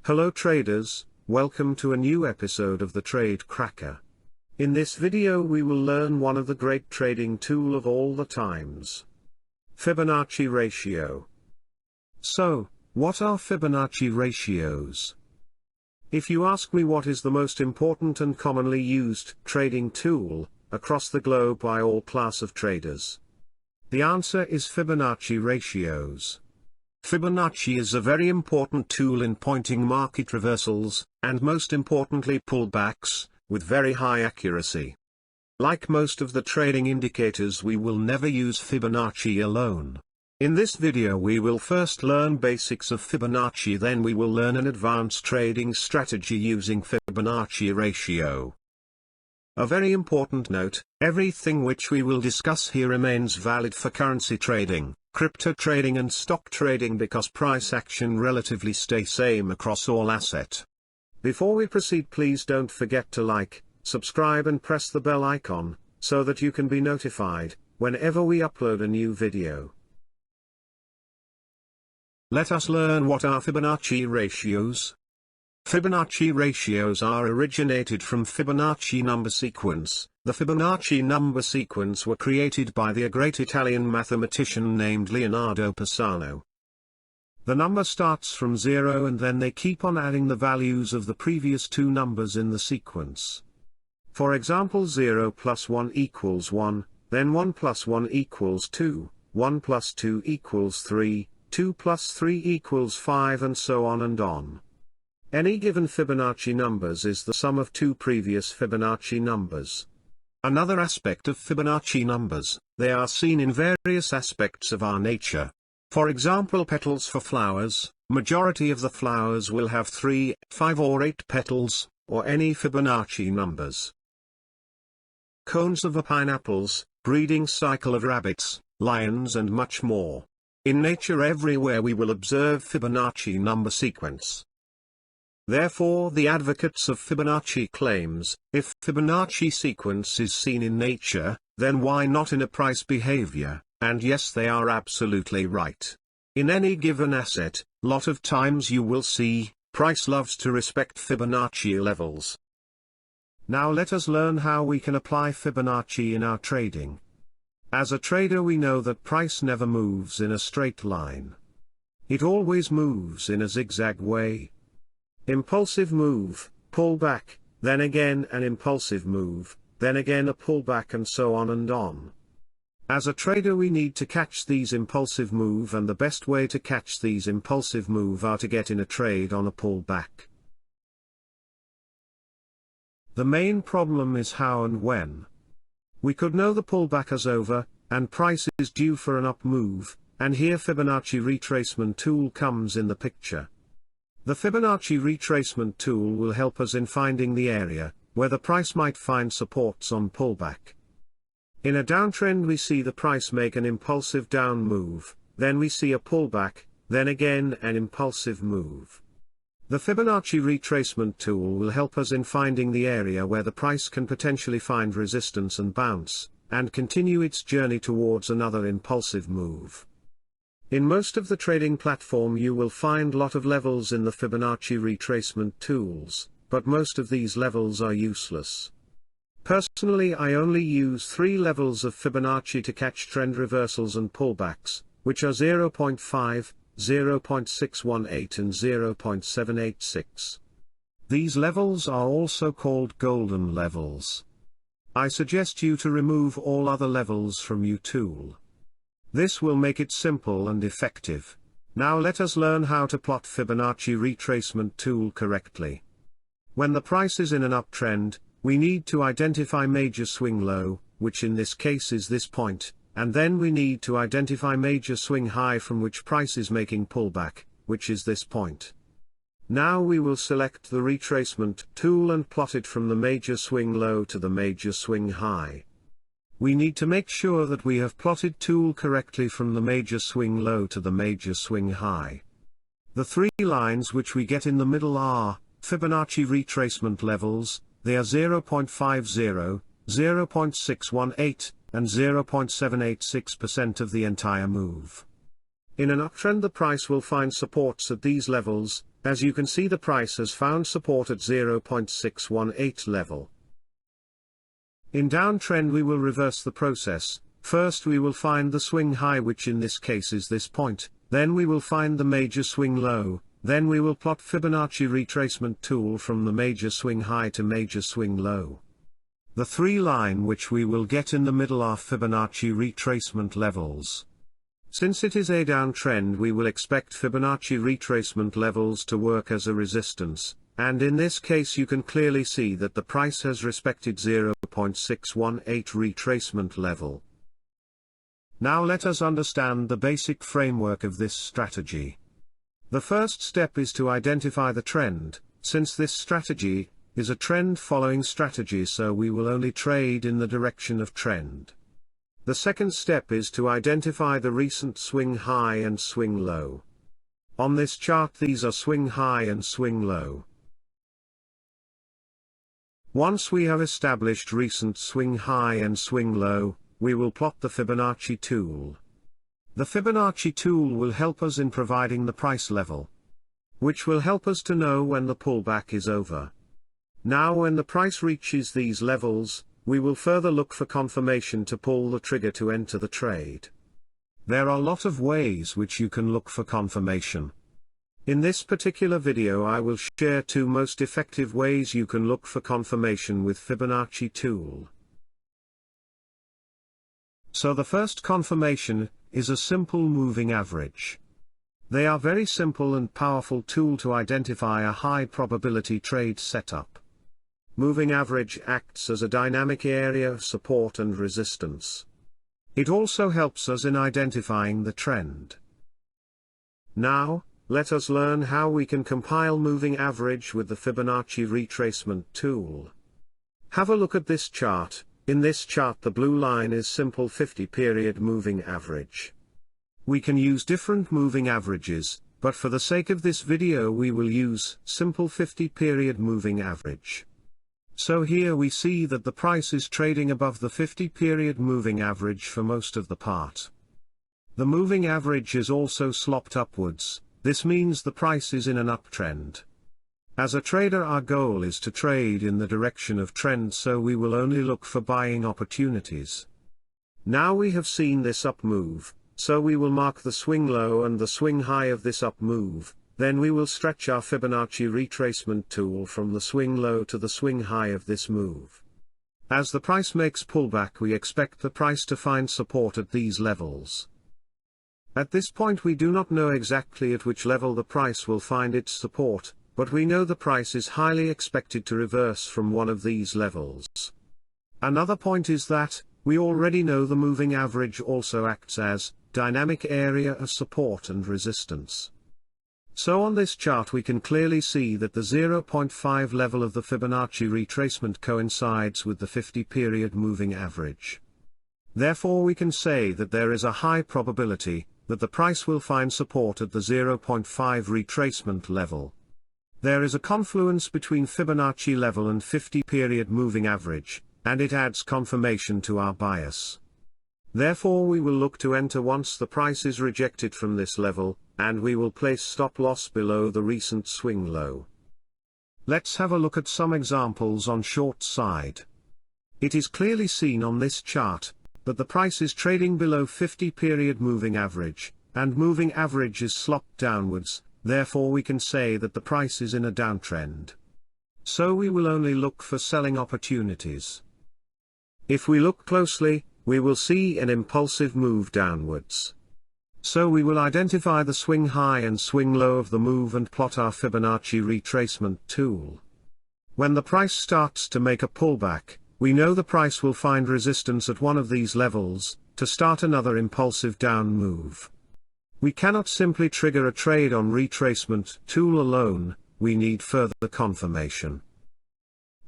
Hello traders, welcome to a new episode of the Trade Cracker. In this video we will learn one of the great trading tool of all the times. Fibonacci ratio. So, what are Fibonacci ratios? If you ask me what is the most important and commonly used trading tool across the globe by all class of traders, the answer is Fibonacci ratios. Fibonacci is a very important tool in pointing market reversals, and most importantly pullbacks, with very high accuracy. Like most of the trading indicators, we will never use Fibonacci alone. In this video we will first learn basics of Fibonacci, then we will learn an advanced trading strategy using Fibonacci ratio. A very important note, everything which we will discuss here remains valid for currency trading, crypto trading and stock trading, because price action relatively stay same across all asset. Before we proceed, please don't forget to like, subscribe and press the bell icon, so that you can be notified whenever we upload a new video. Let us learn what are Fibonacci ratios. Fibonacci ratios are originated from Fibonacci number sequence. The Fibonacci number sequence were created by the great Italian mathematician named Leonardo Pisano. The number starts from 0 and then they keep on adding the values of the previous two numbers in the sequence. For example, 0 plus 1 equals 1, then 1 plus 1 equals 2, 1 plus 2 equals 3, 2 plus 3 equals 5, and so on and on. Any given Fibonacci numbers is the sum of two previous Fibonacci numbers. Another aspect of Fibonacci numbers, they are seen in various aspects of our nature. For example, petals for flowers, majority of the flowers will have 3, 5 or 8 petals, or any Fibonacci numbers. Cones of pineapples, breeding cycle of rabbits, lions and much more. In nature everywhere we will observe Fibonacci number sequence. Therefore the advocates of Fibonacci claims, if Fibonacci sequence is seen in nature, then why not in a price behavior? And yes, they are absolutely right. In any given asset, lot of times you will see, price loves to respect Fibonacci levels. Now let us learn how we can apply Fibonacci in our trading. As a trader we know that price never moves in a straight line. It always moves in a zigzag way. Impulsive move, pullback, then again an impulsive move, then again a pullback, and so on and on. As a trader we need to catch these impulsive move, and the best way to catch these impulsive move are to get in a trade on a pullback. The main problem is how and when. We could know the pullback is over, and price is due for an up move, and here Fibonacci retracement tool comes in the picture. The Fibonacci retracement tool will help us in finding the area where the price might find supports on pullback. In a downtrend we see the price make an impulsive down move, then we see a pullback, then again an impulsive move. The Fibonacci retracement tool will help us in finding the area where the price can potentially find resistance and bounce, and continue its journey towards another impulsive move. In most of the trading platform you will find lot of levels in the Fibonacci retracement tools, but most of these levels are useless. Personally I only use 3 levels of Fibonacci to catch trend reversals and pullbacks, which are 0.5, 0.618 and 0.786. These levels are also called golden levels. I suggest you to remove all other levels from your tool. This will make it simple and effective. Now let us learn how to plot Fibonacci retracement tool correctly. When the price is in an uptrend, we need to identify major swing low, which in this case is this point, and then we need to identify major swing high from which price is making pullback, which is this point. Now we will select the retracement tool and plot it from the major swing low to the major swing high. We need to make sure that we have plotted tool correctly from the major swing low to the major swing high. The 3 lines which we get in the middle are Fibonacci retracement levels. They are 0.50, 0.618, and 0.786% of the entire move. In an uptrend the price will find supports at these levels, As you can see, the price has found support at 0.618 level. In downtrend we will reverse the process. First we will find the swing high, which in this case is this point, then we will find the major swing low, then we will plot Fibonacci retracement tool from the major swing high to major swing low. The three line which we will get in the middle are Fibonacci retracement levels. Since it is a downtrend, we will expect Fibonacci retracement levels to work as a resistance, and in this case you can clearly see that the price has respected 0.618 retracement level. Now let us understand the basic framework of this strategy. The first step is to identify the trend. Since this strategy is a trend following strategy, so we will only trade in the direction of trend. The second step is to identify the recent swing high and swing low. On this chart these are swing high and swing low. Once we have established recent swing high and swing low, we will plot the Fibonacci tool. The Fibonacci tool will help us in providing the price level, which will help us to know when the pullback is over. Now when the price reaches these levels, we will further look for confirmation to pull the trigger to enter the trade. There are a lot of ways which you can look for confirmation. In this particular video I will share two most effective ways you can look for confirmation with Fibonacci tool. So the first confirmation is a simple moving average. They are very simple and powerful tool to identify a high probability trade setup. Moving average acts as a dynamic area of support and resistance. It also helps us in identifying the trend. Now, let us learn how we can compile moving average with the Fibonacci retracement tool. Have a look at this chart. In this chart the blue line is simple 50-period moving average. We can use different moving averages, but for the sake of this video we will use simple 50-period moving average. So here we see that the price is trading above the 50-period moving average for most of the part. The moving average is also slopped upwards. This means the price is in an uptrend. As a trader, our goal is to trade in the direction of trend, so we will only look for buying opportunities. Now we have seen this up move, so we will mark the swing low and the swing high of this up move, then we will stretch our Fibonacci retracement tool from the swing low to the swing high of this move. As the price makes pullback, we expect the price to find support at these levels. At this point we do not know exactly at which level the price will find its support, but we know the price is highly expected to reverse from one of these levels. Another point is that, we already know the moving average also acts as dynamic area of support and resistance. So on this chart we can clearly see that the 0.5 level of the Fibonacci retracement coincides with the 50-period moving average. Therefore we can say that there is a high probability that the price will find support at the 0.5 retracement level. There is a confluence between Fibonacci level and 50-period moving average, and it adds confirmation to our bias. Therefore we will look to enter once the price is rejected from this level, and we will place stop loss below the recent swing low. Let's have a look at some examples on short side. It is clearly seen on this chart that the price is trading below 50-period moving average, and moving average is slopped downwards. Therefore we can say that the price is in a downtrend. So we will only look for selling opportunities. If we look closely, we will see an impulsive move downwards. So we will identify the swing high and swing low of the move and plot our Fibonacci retracement tool. When the price starts to make a pullback, we know the price will find resistance at one of these levels, to start another impulsive down move. We cannot simply trigger a trade on retracement tool alone, we need further confirmation.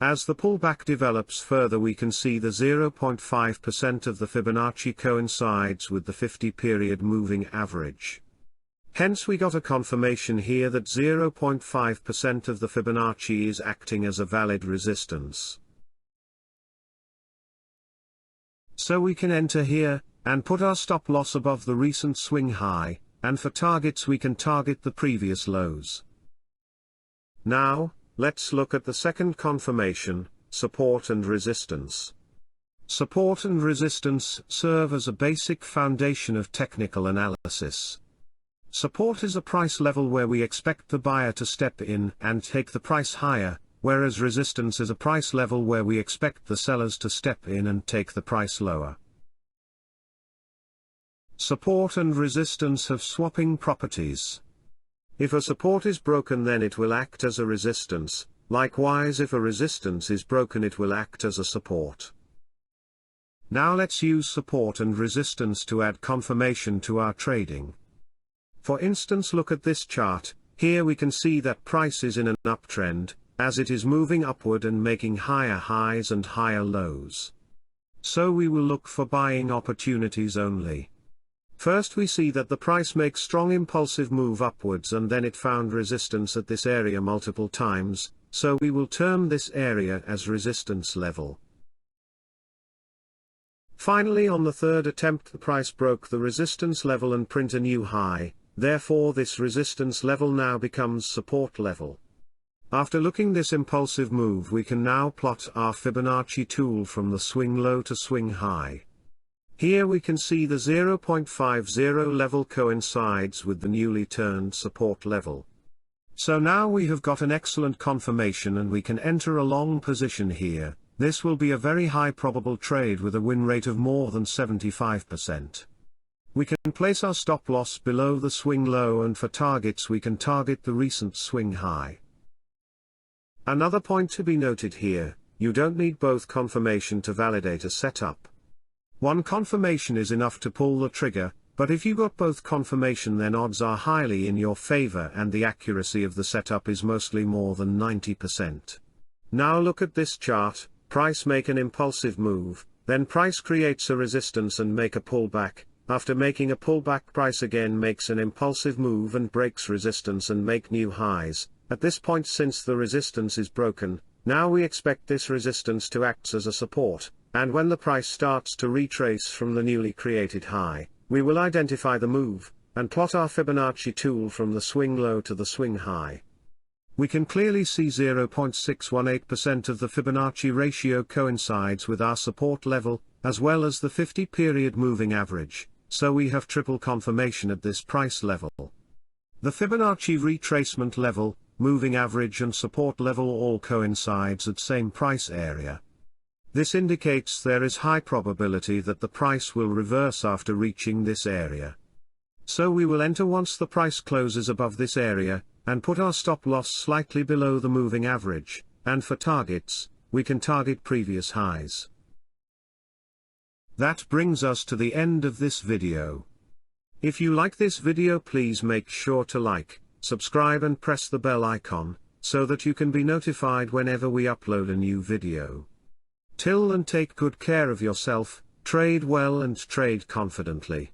As the pullback develops further, we can see the 0.5% of the Fibonacci coincides with the 50-period moving average. Hence we got a confirmation here that 0.5% of the Fibonacci is acting as a valid resistance. So we can enter here, and put our stop loss above the recent swing high, and for targets we can target the previous lows. Now, let's look at the second confirmation, support and resistance. Support and resistance serve as a basic foundation of technical analysis. Support is a price level where we expect the buyer to step in and take the price higher, whereas resistance is a price level where we expect the sellers to step in and take the price lower. Support and resistance have swapping properties. If a support is broken, then it will act as a resistance. Likewise, if a resistance is broken, it will act as a support. Now let's use support and resistance to add confirmation to our trading. For instance, look at this chart. Here we can see that price is in an uptrend, as it is moving upward and making higher highs and higher lows. So we will look for buying opportunities only. First, we see that the price makes strong impulsive move upwards, and then it found resistance at this area multiple times, so we will term this area as resistance level. Finally, on the third attempt, the price broke the resistance level and print a new high, therefore this resistance level now becomes support level. After looking this impulsive move, we can now plot our Fibonacci tool from the swing low to swing high. Here we can see the 0.50 level coincides with the newly turned support level. So now we have got an excellent confirmation and we can enter a long position here. This will be a very high probable trade with a win rate of more than 75%. We can place our stop loss below the swing low, and for targets we can target the recent swing high. Another point to be noted here, you don't need both confirmation to validate a setup. One confirmation is enough to pull the trigger, but if you got both confirmation, then odds are highly in your favor and the accuracy of the setup is mostly more than 90%. Now look at this chart. Price make an impulsive move, then price creates a resistance and make a pullback. After making a pullback, price again makes an impulsive move and breaks resistance and make new highs. At this point, since the resistance is broken, now we expect this resistance to act as a support, and when the price starts to retrace from the newly created high, we will identify the move, and plot our Fibonacci tool from the swing low to the swing high. We can clearly see 0.618% of the Fibonacci ratio coincides with our support level, as well as the 50-period moving average, so we have triple confirmation at this price level. The Fibonacci retracement level, moving average and support level all coincides at same price area. This indicates there is high probability that the price will reverse after reaching this area. So we will enter once the price closes above this area, and put our stop loss slightly below the moving average, and for targets, we can target previous highs. That brings us to the end of this video. If you like this video, please make sure to like, subscribe and press the bell icon, so that you can be notified whenever we upload a new video. Till then, take good care of yourself, trade well and trade confidently.